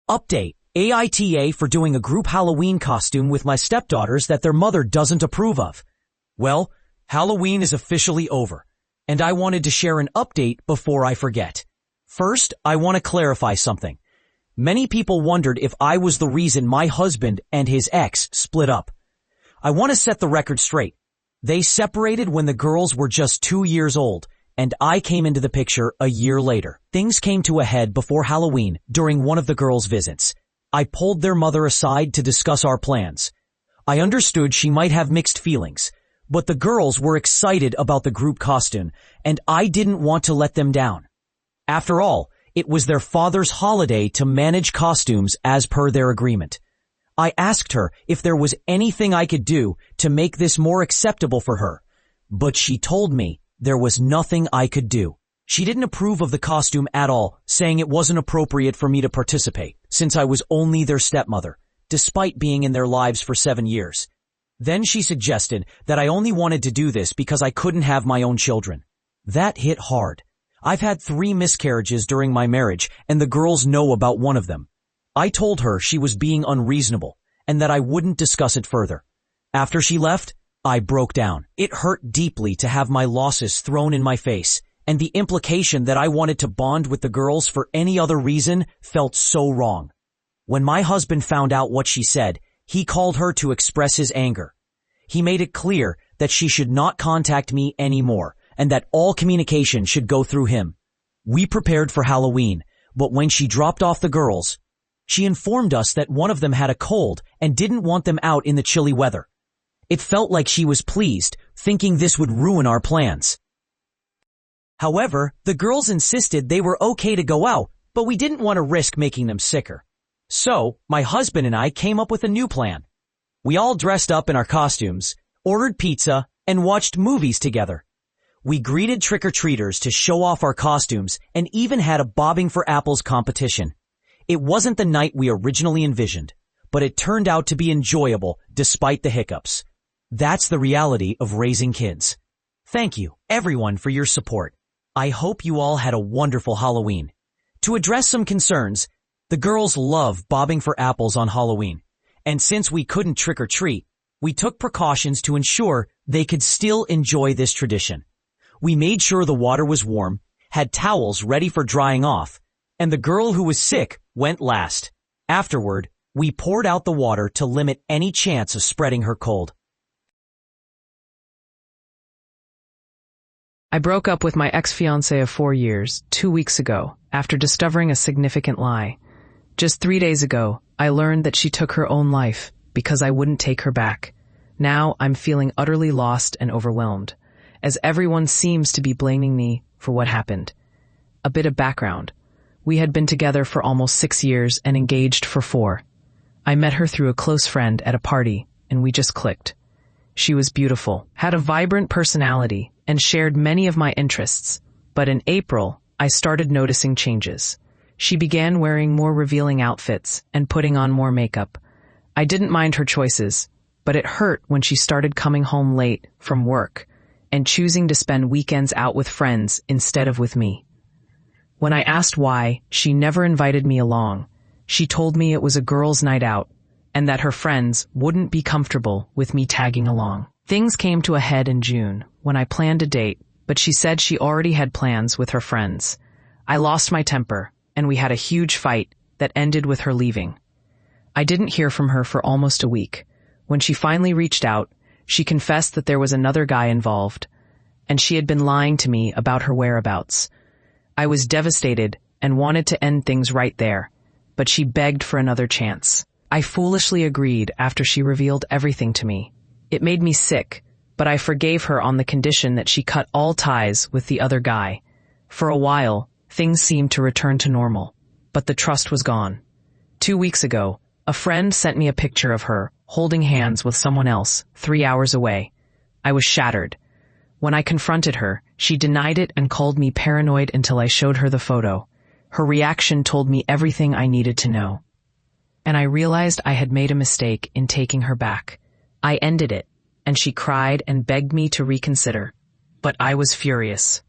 Update: AITA for doing a group Halloween costume with my stepdaughters that their mother doesn't approve of. Well, Halloween is officially over, and I wanted to share an update before I forget. First, I want to clarify something. Many people wondered if I was the reason my husband and his ex split up. I want to set the record straight. They separated when the girls were just 2 years old, and I came into the picture a year later. Things came to a head before Halloween during one of the girls' visits. I pulled their mother aside to discuss our plans. I understood she might have mixed feelings, but the girls were excited about the group costume, and I didn't want to let them down. After all, it was their father's holiday to manage costumes as per their agreement. I asked her if there was anything I could do to make this more acceptable for her, but she told me there was nothing I could do. She didn't approve of the costume at all, saying it wasn't appropriate for me to participate, since I was only their stepmother, despite being in their lives for 7 years. Then she suggested that I only wanted to do this because I couldn't have my own children. That hit hard. I've had 3 miscarriages during my marriage, and the girls know about one of them. I told her she was being unreasonable, and that I wouldn't discuss it further. After she left, I broke down. It hurt deeply to have my losses thrown in my face, and the implication that I wanted to bond with the girls for any other reason felt so wrong. When my husband found out what she said, he called her to express his anger. He made it clear that she should not contact me anymore, and that all communication should go through him. We prepared for Halloween, but when she dropped off the girls, she informed us that one of them had a cold and didn't want them out in the chilly weather. It felt like she was pleased, thinking this would ruin our plans. However, the girls insisted they were okay to go out, but we didn't want to risk making them sicker. So, my husband and I came up with a new plan. We all dressed up in our costumes, ordered pizza, and watched movies together. We greeted trick-or-treaters to show off our costumes and even had a bobbing for apples competition. It wasn't the night we originally envisioned, but it turned out to be enjoyable despite the hiccups. That's the reality of raising kids. Thank you, everyone, for your support. I hope you all had a wonderful Halloween. To address some concerns, the girls love bobbing for apples on Halloween, and since we couldn't trick-or-treat, we took precautions to ensure they could still enjoy this tradition. We made sure the water was warm, had towels ready for drying off, and the girl who was sick went last. Afterward, we poured out the water to limit any chance of spreading her cold. I broke up with my ex-fiancé of 4 years 2 weeks ago after discovering a significant lie. Just 3 days ago, I learned that she took her own life because I wouldn't take her back. Now I'm feeling utterly lost and overwhelmed, as everyone seems to be blaming me for what happened. A bit of background. We had been together for almost 6 years and engaged for 4. I met her through a close friend at a party, and we just clicked. She was beautiful, had a vibrant personality, and shared many of my interests. But in April, I started noticing changes. She began wearing more revealing outfits and putting on more makeup. I didn't mind her choices, but it hurt when she started coming home late from work and choosing to spend weekends out with friends instead of with me. When I asked why, she never invited me along. She told me it was a girls' night out and that her friends wouldn't be comfortable with me tagging along. Things came to a head in June when I planned a date, but she said she already had plans with her friends. I lost my temper, and we had a huge fight that ended with her leaving. I didn't hear from her for almost a week. When she finally reached out, she confessed that there was another guy involved, and she had been lying to me about her whereabouts. I was devastated and wanted to end things right there, but she begged for another chance. I foolishly agreed after she revealed everything to me. It made me sick, but I forgave her on the condition that she cut all ties with the other guy. For a while, things seemed to return to normal, but the trust was gone. 2 weeks ago, a friend sent me a picture of her holding hands with someone else 3 hours away. I was shattered. When I confronted her, she denied it and called me paranoid until I showed her the photo. Her reaction told me everything I needed to know. And I realized I had made a mistake in taking her back. I ended it, and she cried and begged me to reconsider. But I was furious.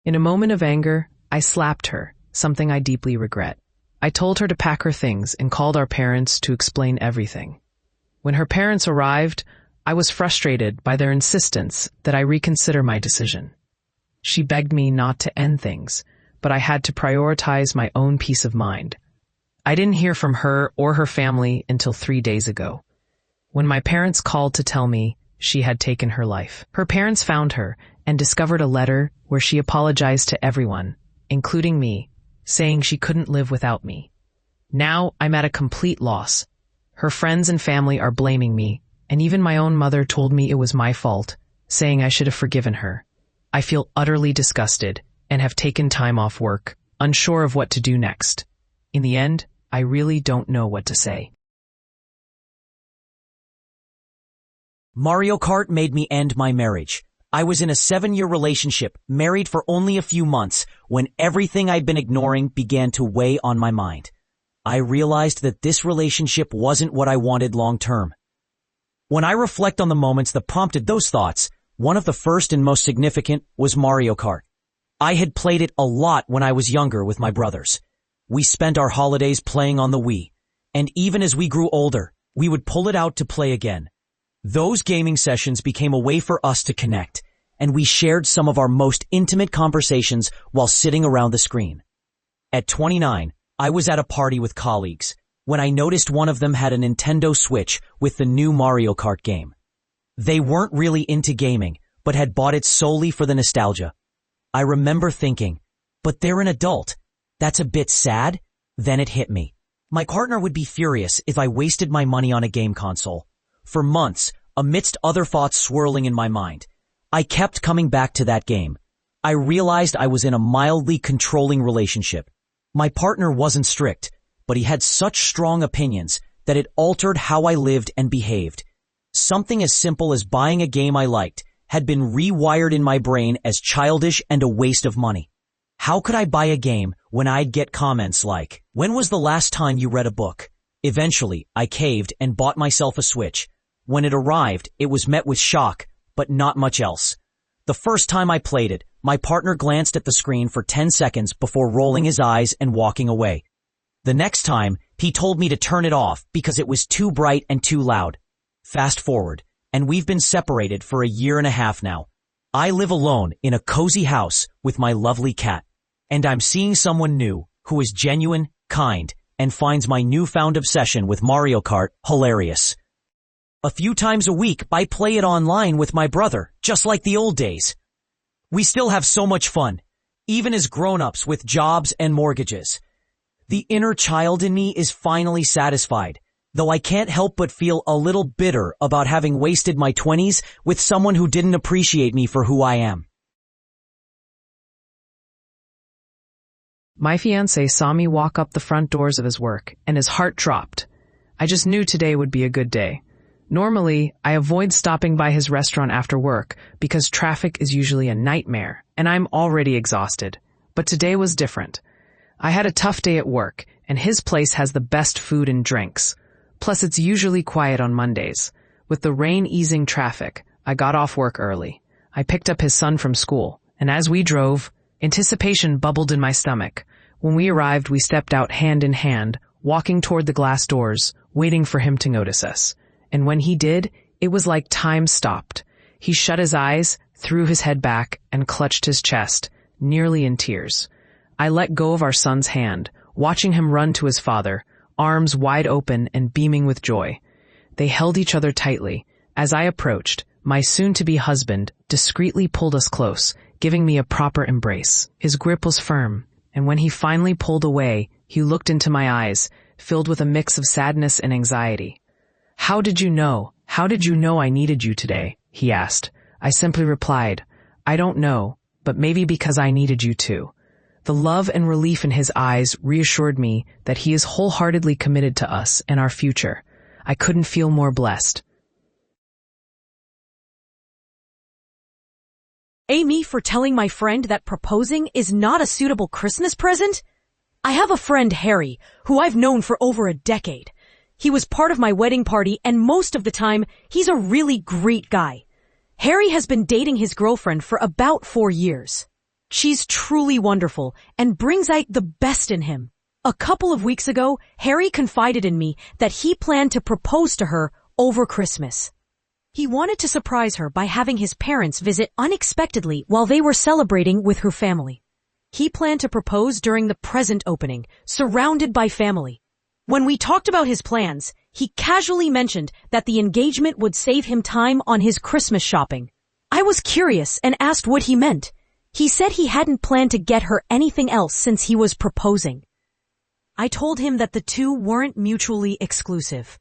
In a moment of anger, I slapped her, something I deeply regret. I told her to pack her things and called our parents to explain everything. When her parents arrived, I was frustrated by their insistence that I reconsider my decision. She begged me not to end things, but I had to prioritize my own peace of mind. I didn't hear from her or her family until 3 days ago, when my parents called to tell me she had taken her life. Her parents found her and discovered a letter where she apologized to everyone, including me, saying she couldn't live without me. Now I'm at a complete loss. Her friends and family are blaming me, and even my own mother told me it was my fault, saying I should have forgiven her. I feel utterly disgusted and have taken time off work, unsure of what to do next. In the end, I really don't know what to say. Mario Kart made me end my marriage. I was in a 7-year relationship, married for only a few months, when everything I'd been ignoring began to weigh on my mind. I realized that this relationship wasn't what I wanted long term. When I reflect on the moments that prompted those thoughts, one of the first and most significant was Mario Kart. I had played it a lot when I was younger with my brothers. We spent our holidays playing on the Wii, and even as we grew older, we would pull it out to play again. Those gaming sessions became a way for us to connect, and we shared some of our most intimate conversations while sitting around the screen. At 29, I was at a party with colleagues when I noticed one of them had a Nintendo Switch with the new Mario Kart game. They weren't really into gaming, but had bought it solely for the nostalgia. I remember thinking, but they're an adult. That's a bit sad. Then it hit me. My partner would be furious if I wasted my money on a game console. For months, amidst other thoughts swirling in my mind, I kept coming back to that game. I realized I was in a mildly controlling relationship. My partner wasn't strict, but he had such strong opinions that it altered how I lived and behaved. Something as simple as buying a game I liked had been rewired in my brain as childish and a waste of money. How could I buy a game when I'd get comments like, "When was the last time you read a book?" Eventually, I caved and bought myself a Switch. When it arrived, it was met with shock, but not much else. The first time I played it, my partner glanced at the screen for 10 seconds before rolling his eyes and walking away. The next time, he told me to turn it off because it was too bright and too loud. Fast forward, and we've been separated for a year and a half now. I live alone in a cozy house with my lovely cat, and I'm seeing someone new who is genuine, kind, and finds my newfound obsession with Mario Kart hilarious. A few times a week, I play it online with my brother, just like the old days. We still have so much fun, even as grown-ups with jobs and mortgages. The inner child in me is finally satisfied, though I can't help but feel a little bitter about having wasted my 20s with someone who didn't appreciate me for who I am. My fiancé saw me walk up the front doors of his work, and his heart dropped. I just knew today would be a good day. Normally, I avoid stopping by his restaurant after work because traffic is usually a nightmare, and I'm already exhausted. But today was different. I had a tough day at work, and his place has the best food and drinks. Plus, it's usually quiet on Mondays. With the rain easing traffic, I got off work early. I picked up his son from school, and as we drove, anticipation bubbled in my stomach. When we arrived, we stepped out hand in hand, walking toward the glass doors, waiting for him to notice us. And when he did, it was like time stopped. He shut his eyes, threw his head back, and clutched his chest, nearly in tears. I let go of our son's hand, watching him run to his father, arms wide open and beaming with joy. They held each other tightly. As I approached, my soon-to-be husband discreetly pulled us close, giving me a proper embrace. His grip was firm, and when he finally pulled away, he looked into my eyes, filled with a mix of sadness and anxiety. "How did you know? How did you know I needed you today?" he asked. I simply replied, "I don't know, but maybe because I needed you too." The love and relief in his eyes reassured me that he is wholeheartedly committed to us and our future. I couldn't feel more blessed. Amy for telling my friend that proposing is not a suitable Christmas present? I have a friend, Harry, who I've known for over a decade. He was part of my wedding party, and most of the time, he's a really great guy. Harry has been dating his girlfriend for about 4 years. She's truly wonderful and brings out the best in him. A couple of weeks ago, Harry confided in me that he planned to propose to her over Christmas. He wanted to surprise her by having his parents visit unexpectedly while they were celebrating with her family. He planned to propose during the present opening, surrounded by family. When we talked about his plans, he casually mentioned that the engagement would save him time on his Christmas shopping. I was curious and asked what he meant. He said he hadn't planned to get her anything else since he was proposing. I told him that the two weren't mutually exclusive.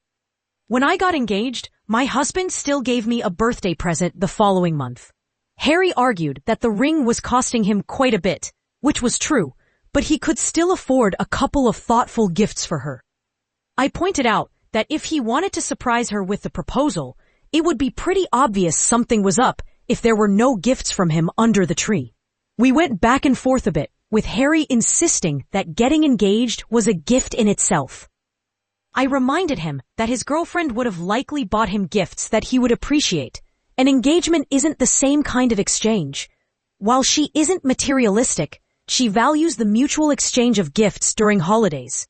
When I got engaged, my husband still gave me a birthday present the following month. Harry argued that the ring was costing him quite a bit, which was true, but he could still afford a couple of thoughtful gifts for her. I pointed out that if he wanted to surprise her with the proposal, it would be pretty obvious something was up if there were no gifts from him under the tree. We went back and forth a bit, with Harry insisting that getting engaged was a gift in itself. I reminded him that his girlfriend would have likely bought him gifts that he would appreciate. An engagement isn't the same kind of exchange. While she isn't materialistic, she values the mutual exchange of gifts during holidays.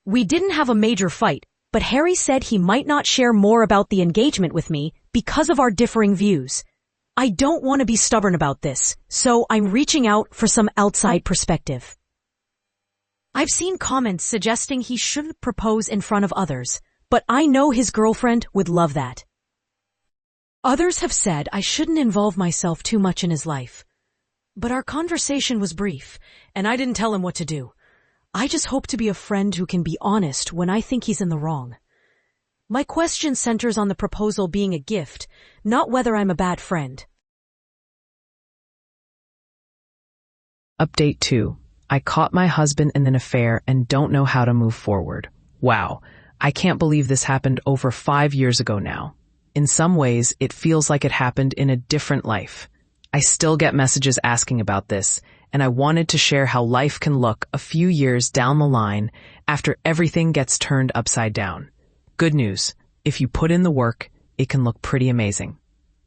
We didn't have a major fight, but Harry said he might not share more about the engagement with me because of our differing views. I don't want to be stubborn about this, so I'm reaching out for some outside perspective. I've seen comments suggesting he shouldn't propose in front of others, but I know his girlfriend would love that. Others have said I shouldn't involve myself too much in his life. But our conversation was brief, and I didn't tell him what to do. I just hope to be a friend who can be honest when I think he's in the wrong. My question centers on the proposal being a gift, not whether I'm a bad friend. Update 2. I caught my husband in an affair and don't know how to move forward. Wow, I can't believe this happened over 5 years ago now. In some ways, it feels like it happened in a different life. I still get messages asking about this, and I wanted to share how life can look a few years down the line after everything gets turned upside down. Good news, if you put in the work, it can look pretty amazing.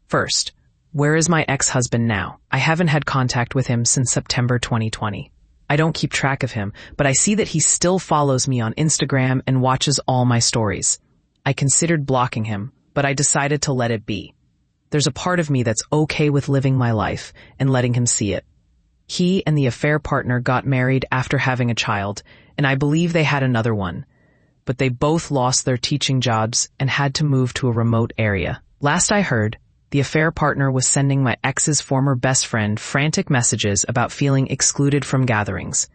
First, where is my ex-husband now? I haven't had contact with him since September 2020. I don't keep track of him, but I see that he still follows me on Instagram and watches all my stories. I considered blocking him, but I decided to let it be. There's a part of me that's okay with living my life and letting him see it. He and the affair partner got married after having a child, and I believe they had another one. But they both lost their teaching jobs and had to move to a remote area. Last I heard, the affair partner was sending my ex's former best friend frantic messages about feeling excluded from gatherings.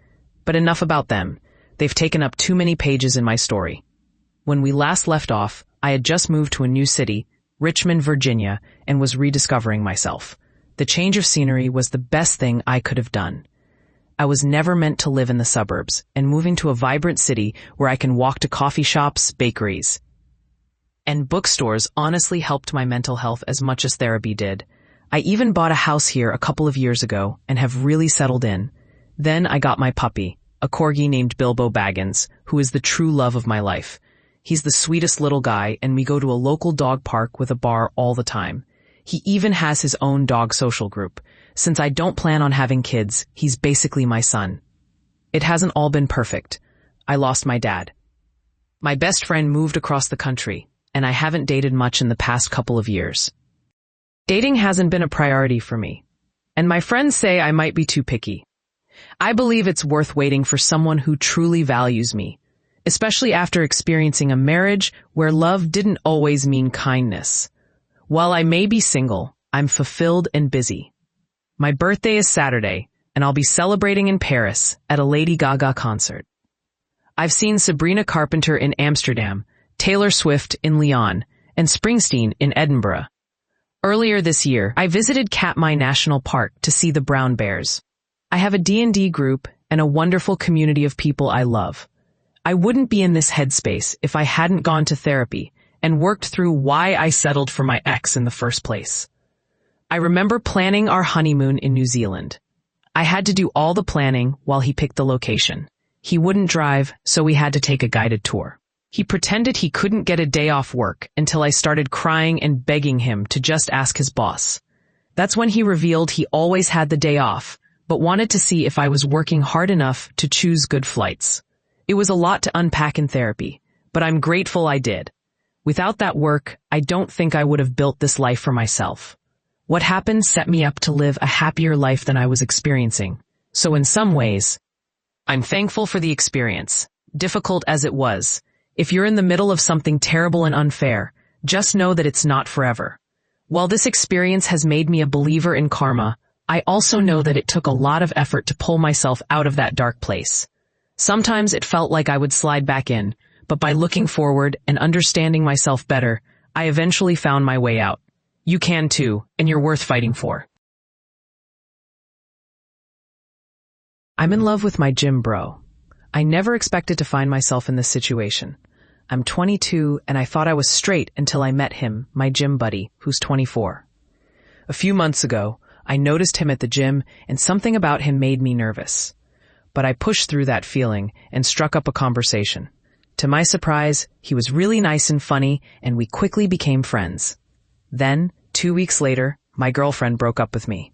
But enough about them. They've taken up too many pages in my story. When we last left off, I had just moved to a new city, Richmond, Virginia, and was rediscovering myself. The change of scenery was the best thing I could have done. I was never meant to live in the suburbs, and moving to a vibrant city where I can walk to coffee shops, bakeries, and bookstores honestly helped my mental health as much as therapy did. I even bought a house here a couple of years ago and have really settled in. Then I got my puppy, a corgi named Bilbo Baggins, who is the true love of my life. He's the sweetest little guy, and we go to a local dog park with a bar all the time. He even has his own dog social group. Since I don't plan on having kids, he's basically my son. It hasn't all been perfect. I lost my dad. My best friend moved across the country, and I haven't dated much in the past couple of years. Dating hasn't been a priority for me, and my friends say I might be too picky. I believe it's worth waiting for someone who truly values me, especially after experiencing a marriage where love didn't always mean kindness. While I may be single, I'm fulfilled and busy. My birthday is Saturday, and I'll be celebrating in Paris at a Lady Gaga concert. I've seen Sabrina Carpenter in Amsterdam, Taylor Swift in Lyon, and Springsteen in Edinburgh. Earlier this year, I visited Katmai National Park to see the brown bears. I have a D&D group and a wonderful community of people I love. I wouldn't be in this headspace if I hadn't gone to therapy and worked through why I settled for my ex in the first place. I remember planning our honeymoon in New Zealand. I had to do all the planning while he picked the location. He wouldn't drive, so we had to take a guided tour. He pretended he couldn't get a day off work until I started crying and begging him to just ask his boss. That's when he revealed he always had the day off, but wanted to see if I was working hard enough to choose good flights. It was a lot to unpack in therapy, but I'm grateful I did. Without that work, I don't think I would have built this life for myself. What happened set me up to live a happier life than I was experiencing. So in some ways, I'm thankful for the experience, difficult as it was. If you're in the middle of something terrible and unfair, just know that it's not forever. While this experience has made me a believer in karma, I also know that it took a lot of effort to pull myself out of that dark place. Sometimes it felt like I would slide back in, but by looking forward and understanding myself better, I eventually found my way out. You can too, and you're worth fighting for. I'm in love with my gym bro. I never expected to find myself in this situation. I'm 22 and I thought I was straight until I met him, my gym buddy, who's 24. A few months ago, I noticed him at the gym and something about him made me nervous. But I pushed through that feeling and struck up a conversation. To my surprise, he was really nice and funny and we quickly became friends. Then, 2 weeks later, my girlfriend broke up with me.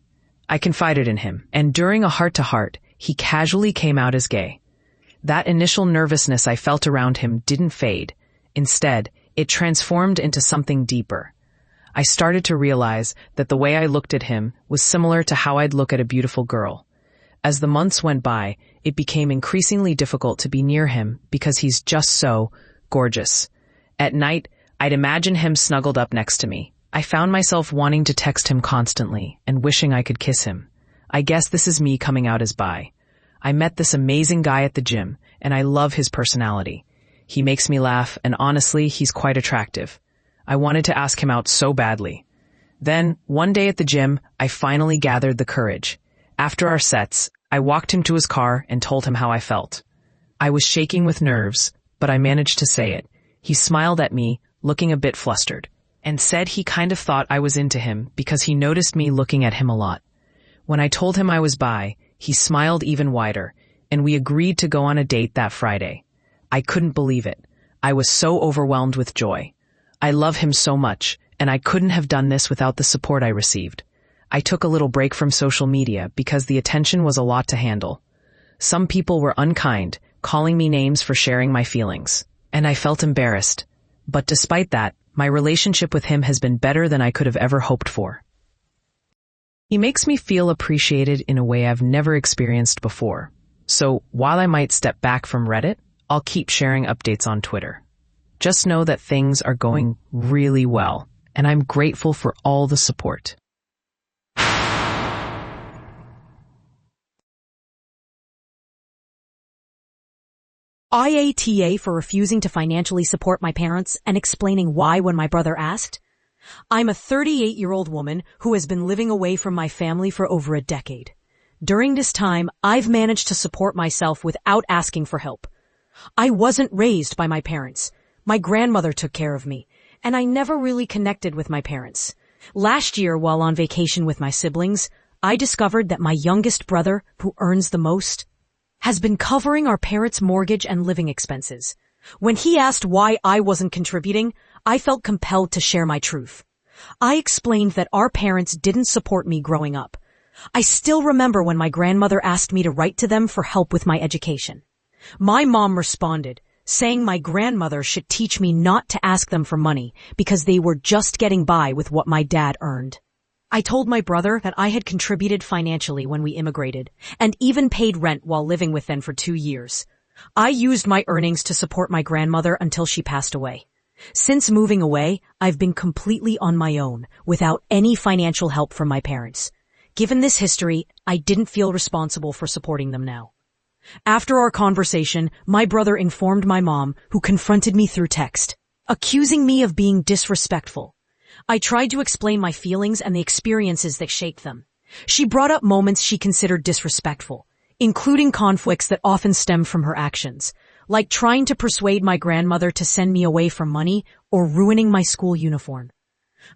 I confided in him, and during a heart-to-heart, he casually came out as gay. That initial nervousness I felt around him didn't fade. Instead, it transformed into something deeper. I started to realize that the way I looked at him was similar to how I'd look at a beautiful girl. As the months went by, it became increasingly difficult to be near him because he's just so gorgeous. At night, I'd imagine him snuggled up next to me. I found myself wanting to text him constantly and wishing I could kiss him. I guess this is me coming out as bi. I met this amazing guy at the gym, and I love his personality. He makes me laugh, and honestly, he's quite attractive. I wanted to ask him out so badly. Then, one day at the gym, I finally gathered the courage. After our sets, I walked him to his car and told him how I felt. I was shaking with nerves, but I managed to say it. He smiled at me, looking a bit flustered, and said he kind of thought I was into him because he noticed me looking at him a lot. When I told him I was bi, he smiled even wider, and we agreed to go on a date that Friday. I couldn't believe it. I was so overwhelmed with joy. I love him so much, and I couldn't have done this without the support I received. I took a little break from social media because the attention was a lot to handle. Some people were unkind, calling me names for sharing my feelings, and I felt embarrassed. But despite that, my relationship with him has been better than I could have ever hoped for. He makes me feel appreciated in a way I've never experienced before. So while I might step back from Reddit, I'll keep sharing updates on Twitter. Just know that things are going really well, and I'm grateful for all the support. IATA for refusing to financially support my parents and explaining why when my brother asked. I'm a 38-year-old woman who has been living away from my family for over a decade. During this time, I've managed to support myself without asking for help. I wasn't raised by my parents. My grandmother took care of me, and I never really connected with my parents. Last year, while on vacation with my siblings, I discovered that my youngest brother, who earns the most, has been covering our parents' mortgage and living expenses. When he asked why I wasn't contributing, I felt compelled to share my truth. I explained that our parents didn't support me growing up. I still remember when my grandmother asked me to write to them for help with my education. My mom responded, saying my grandmother should teach me not to ask them for money because they were just getting by with what my dad earned. I told my brother that I had contributed financially when we immigrated and even paid rent while living with them for 2 years. I used my earnings to support my grandmother until she passed away. Since moving away, I've been completely on my own without any financial help from my parents. Given this history, I didn't feel responsible for supporting them now. After our conversation, my brother informed my mom, who confronted me through text, accusing me of being disrespectful. I tried to explain my feelings and the experiences that shaped them. She brought up moments she considered disrespectful, including conflicts that often stem from her actions, like trying to persuade my grandmother to send me away from money or ruining my school uniform.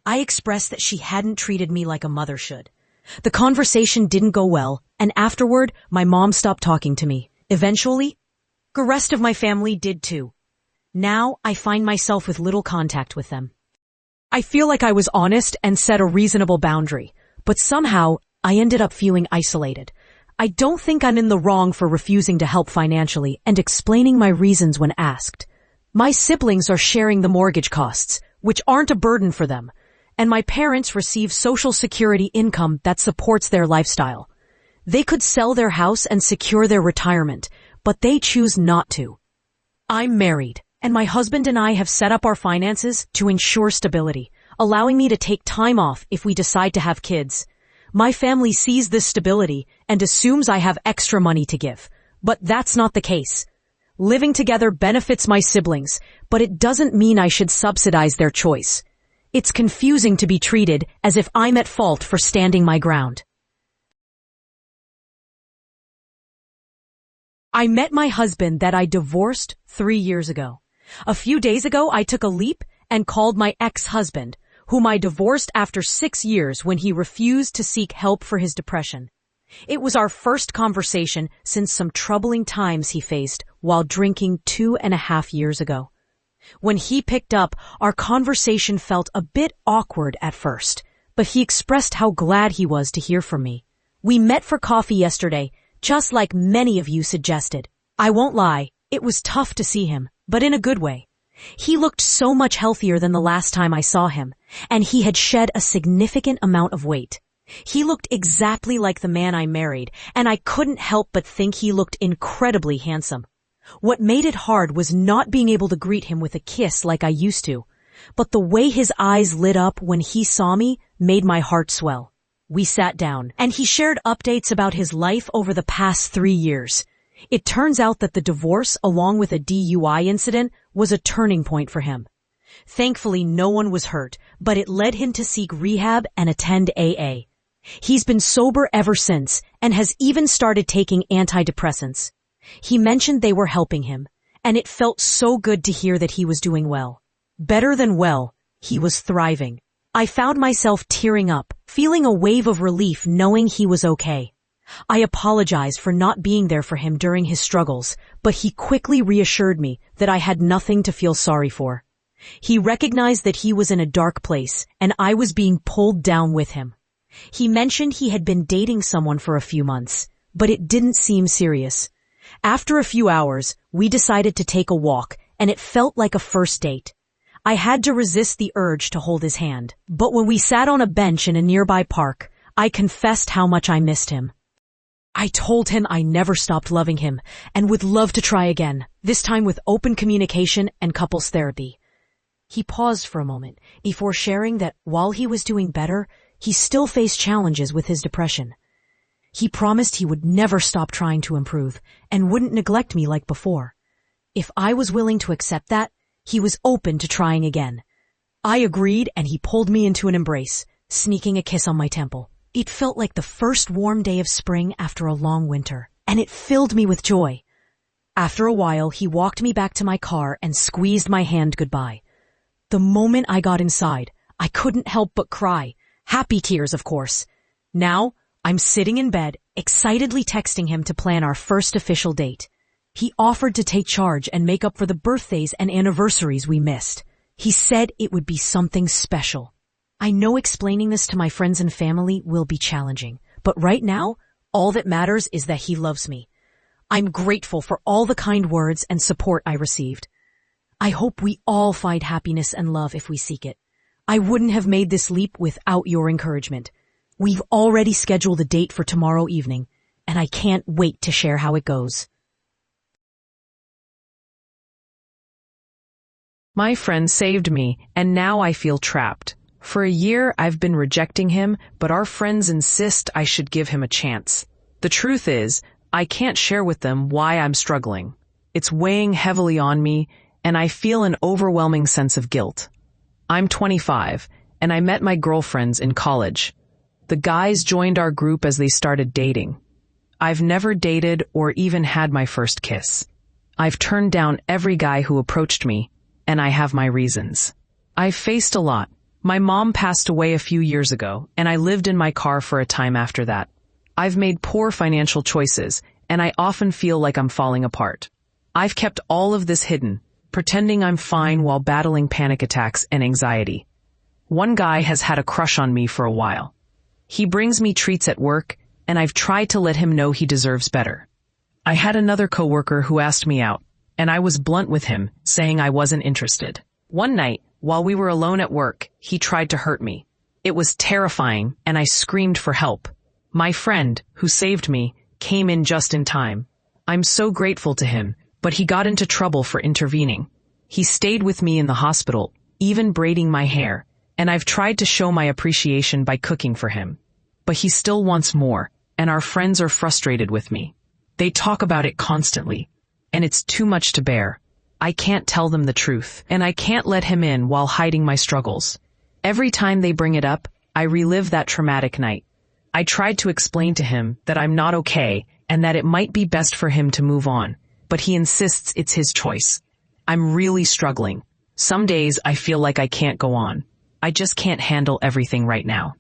I expressed that she hadn't treated me like a mother should. The conversation didn't go well, and afterward, my mom stopped talking to me. Eventually, the rest of my family did too. Now, I find myself with little contact with them. I feel like I was honest and set a reasonable boundary, but somehow, I ended up feeling isolated. I don't think I'm in the wrong for refusing to help financially and explaining my reasons when asked. My siblings are sharing the mortgage costs, which aren't a burden for them, and my parents receive Social Security income that supports their lifestyle. They could sell their house and secure their retirement, but they choose not to. I'm married, and my husband and I have set up our finances to ensure stability, allowing me to take time off if we decide to have kids. My family sees this stability and assumes I have extra money to give, but that's not the case. Living together benefits my siblings, but it doesn't mean I should subsidize their choice. It's confusing to be treated as if I'm at fault for standing my ground. I met my husband that I divorced 3 years ago. A few days ago, I took a leap and called my ex-husband, whom I divorced after 6 years when he refused to seek help for his depression. It was our first conversation since some troubling times he faced while drinking 2.5 years ago. When he picked up, our conversation felt a bit awkward at first, but he expressed how glad he was to hear from me. We met for coffee yesterday, just like many of you suggested. I won't lie, it was tough to see him, but in a good way. He looked so much healthier than the last time I saw him, and he had shed a significant amount of weight. He looked exactly like the man I married, and I couldn't help but think he looked incredibly handsome. What made it hard was not being able to greet him with a kiss like I used to, but the way his eyes lit up when he saw me made my heart swell. We sat down, and he shared updates about his life over the past 3 years. It turns out that the divorce, along with a DUI incident, was a turning point for him. Thankfully, no one was hurt, but it led him to seek rehab and attend AA. He's been sober ever since and has even started taking antidepressants. He mentioned they were helping him, and it felt so good to hear that he was doing well. Better than well, he was thriving. I found myself tearing up, feeling a wave of relief knowing he was okay. I apologized for not being there for him during his struggles, but he quickly reassured me that I had nothing to feel sorry for. He recognized that he was in a dark place, and I was being pulled down with him. He mentioned he had been dating someone for a few months, but it didn't seem serious. After a few hours, we decided to take a walk, and it felt like a first date. I had to resist the urge to hold his hand, but when we sat on a bench in a nearby park, I confessed how much I missed him. I told him I never stopped loving him and would love to try again, this time with open communication and couples therapy. He paused for a moment before sharing that while he was doing better, he still faced challenges with his depression. He promised he would never stop trying to improve and wouldn't neglect me like before. If I was willing to accept that, he was open to trying again. I agreed, and he pulled me into an embrace, sneaking a kiss on my temple. It felt like the first warm day of spring after a long winter, and it filled me with joy. After a while, he walked me back to my car and squeezed my hand goodbye. The moment I got inside, I couldn't help but cry. Happy tears, of course. Now, I'm sitting in bed, excitedly texting him to plan our first official date. He offered to take charge and make up for the birthdays and anniversaries we missed. He said it would be something special. I know explaining this to my friends and family will be challenging, but right now, all that matters is that he loves me. I'm grateful for all the kind words and support I received. I hope we all find happiness and love if we seek it. I wouldn't have made this leap without your encouragement. We've already scheduled a date for tomorrow evening, and I can't wait to share how it goes. My friend saved me, and now I feel trapped. For a year, I've been rejecting him, but our friends insist I should give him a chance. The truth is, I can't share with them why I'm struggling. It's weighing heavily on me, and I feel an overwhelming sense of guilt. I'm 25, and I met my girlfriends in college. The guys joined our group as they started dating. I've never dated or even had my first kiss. I've turned down every guy who approached me, and I have my reasons. I've faced a lot. My mom passed away a few years ago, and I lived in my car for a time after that. I've made poor financial choices, and I often feel like I'm falling apart. I've kept all of this hidden, pretending I'm fine while battling panic attacks and anxiety. One guy has had a crush on me for a while. He brings me treats at work, and I've tried to let him know he deserves better. I had another coworker who asked me out, and I was blunt with him, saying I wasn't interested. One night, while we were alone at work, he tried to hurt me. It was terrifying, and I screamed for help. My friend, who saved me, came in just in time. I'm so grateful to him, but he got into trouble for intervening. He stayed with me in the hospital, even braiding my hair, and I've tried to show my appreciation by cooking for him. But he still wants more, and our friends are frustrated with me. They talk about it constantly, and it's too much to bear. I can't tell them the truth, and I can't let him in while hiding my struggles. Every time they bring it up, I relive that traumatic night. I tried to explain to him that I'm not okay and that it might be best for him to move on, but he insists it's his choice. I'm really struggling. Some days I feel like I can't go on. I just can't handle everything right now.